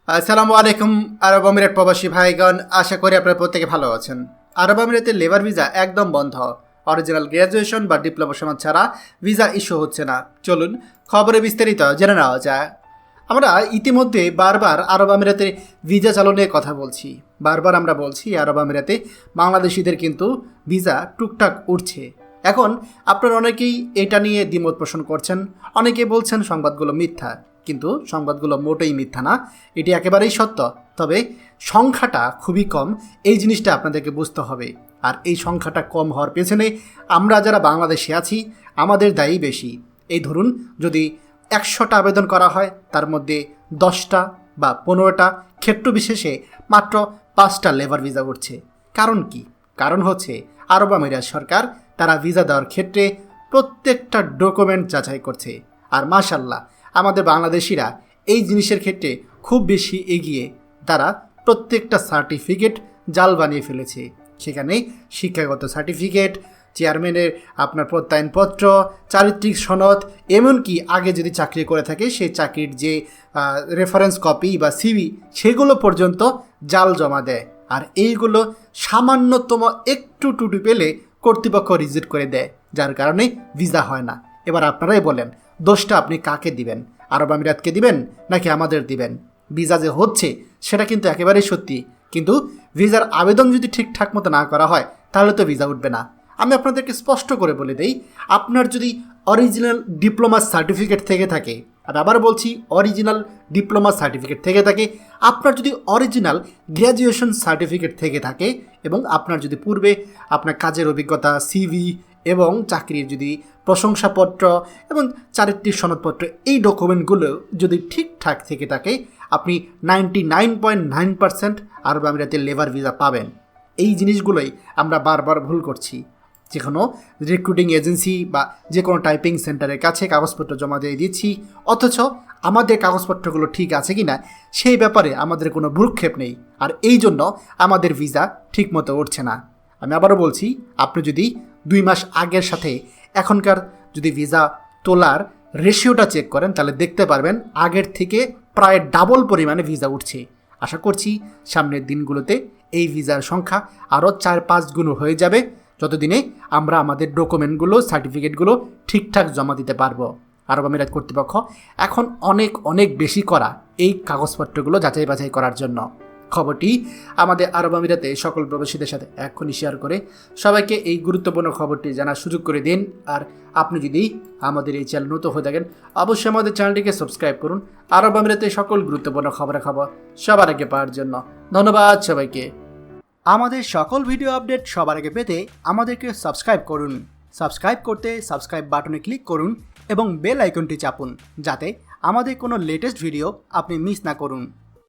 আসসালামু আলাইকুম আরব আমিরাত প্রবাসী ভাইগণ, আশা করি আপনারা প্রত্যেকে ভালো আছেন। আরব আমিরাতের লেবার ভিসা একদম বন্ধ। অরিজিনাল গ্র্যাজুয়েশন বা ডিপ্লোমা সনদ ছাড়া ভিসা ইস্যু হচ্ছে না। চলুন খবরে বিস্তারিত জেনে নেওয়া যায়। আমরা ইতিমধ্যে বারবার আরব আমিরাতের ভিসা চালু নিয়ে কথা বলছি। বারবার আমরা বলছি আরব আমিরাতে বাংলাদেশিদের কিন্তু ভিসা টুকটাক উঠছে। এখন আপনারা অনেকেই এটা নিয়ে দ্বিমত পোষণ করছেন, অনেকে বলছেন সংবাদগুলো মিথ্যা, কিন্তু সংবাদগুলো মোটেই মিথ্যা না, এটি একেবারেই সত্য। তবে সংখ্যাটা খুবই কম, এই জিনিসটা আপনাদেরকে বুঝতে হবে। আর এই সংখ্যাটা কম হওয়ার পেছনে আমরা যারা বাংলাদেশে আছি আমাদের দায়ী বেশি। এই ধরুন, যদি 100টা আবেদন করা হয় তার মধ্যে 10টা বা 15টা ক্ষেত্র বিশেষে মাত্র 5টা লেবার ভিসা উঠছে। কারণ কি? কারণ হচ্ছে আরব আমিরাত সরকার তারা ভিসা দেওয়ার ক্ষেত্রে প্রত্যেকটা ডকুমেন্ট যাচাই করছে। আর মাশাল্লাহ, আমাদের বাংলাদেশিরা এই জিনিসের ক্ষেত্রে খুব বেশি এগিয়ে। তারা প্রত্যেকটা সার্টিফিকেট জাল বানিয়ে ফেলেছে। সেখানে শিক্ষাগত সার্টিফিকেট, চেয়ারম্যানের আপনার প্রত্যয়নপত্র, চারিত্রিক সনদ, এমনকি আগে যদি চাকরি করে থাকে সেই চাকরির যে রেফারেন্স কপি বা সিভি, সেগুলো পর্যন্ত জাল জমা দেয়। আর এইগুলো সামান্যতম একটু ত্রুটি পেলে কর্তৃপক্ষ রিজেক্ট করে দেয়, যার কারণে ভিসা হয় না। এবার আপনারাই বলেন, দোষটা আপনি কাকে দিবেন? আরব আমিরাতকে দিবেন নাকি আমাদের দিবেন? ভিসা যে হচ্ছে সেটা কিন্তু একেবারেই সত্যি, কিন্তু ভিসার আবেদন যদি ঠিকঠাক মতো না করা হয় তাহলে তো ভিসা উঠবে না। আমি আপনাদেরকে স্পষ্ট করে বলে দেই, আপনার যদি অরিজিনাল ডিপ্লোমা সার্টিফিকেট থেকে থাকে, আর আবার বলছি অরিজিনাল ডিপ্লোমা সার্টিফিকেট থেকে থাকে, আপনার যদি অরিজিনাল গ্র্যাজুয়েশন সার্টিফিকেট থেকে থাকে, এবং আপনার যদি পূর্বে আপনার কাজের অভিজ্ঞতা, সিভি এবং চাকরির যদি প্রশংসাপত্র এবং চারিত্রিক সনদপত্র, এই ডকুমেন্টগুলো যদি ঠিকঠাক থেকে থাকে, আপনি 99.9% আরব আমিরাতের লেবার ভিসা পাবেন। এই জিনিসগুলোই আমরা বারবার ভুল করছি। যে কোনো রিক্রুটিং এজেন্সি বা যে কোনো টাইপিং সেন্টারের কাছে কাগজপত্র জমা দিয়ে দিচ্ছি, অথচ আমাদের কাগজপত্রগুলো ঠিক আছে কি না সেই ব্যাপারে আমাদের কোনো ভ্রুক্ষেপ নেই। আর এই জন্য আমাদের ভিসা ঠিকমতো উঠছে না। আমি আবারও বলছি, আপনি যদি 2 মাস আগের সাথে এখনকার যদি ভিসা তোলার রেশিওটা চেক করেন তাহলে দেখতে পারবেন আগের থেকে প্রায় ডাবল পরিমাণে ভিসা উঠছে। আশা করছি সামনের দিনগুলোতে এই ভিসার সংখ্যা আরও 4-5 গুণ হয়ে যাবে, যতদিনে আমরা আমাদের ডকুমেন্টগুলো, সার্টিফিকেটগুলো ঠিকঠাক জমা দিতে পারবো। আরব আমিরাত কর্তৃপক্ষ এখন অনেক বেশি করা এই কাগজপত্রগুলো যাচাই বাছাই করার জন্য। খবরটি আমাদের আরব আমিরাতে সকল প্রবাসীদের সাথে এখনই শেয়ার করে সবাইকে এই গুরুত্বপূর্ণ খবরটি জানার সুযোগ করে দিন। আর আপনি যদি আমাদের এই চ্যানেল নতুন হয়ে থাকেন, অবশ্যই আমাদের চ্যানেলটিকে সাবস্ক্রাইব করুন আরব আমিরাতে সকল গুরুত্বপূর্ণ খবর সবার আগে পাওয়ার জন্য। ধন্যবাদ সবাইকে। আমাদের সকল ভিডিও আপডেট সবার আগে পেতে আমাদেরকে সাবস্ক্রাইব করুন। সাবস্ক্রাইব করতে সাবস্ক্রাইব বাটনে ক্লিক করুন এবং বেল আইকনটি চাপুন, যাতে আমাদের কোনো লেটেস্ট ভিডিও আপনি মিস না করুন।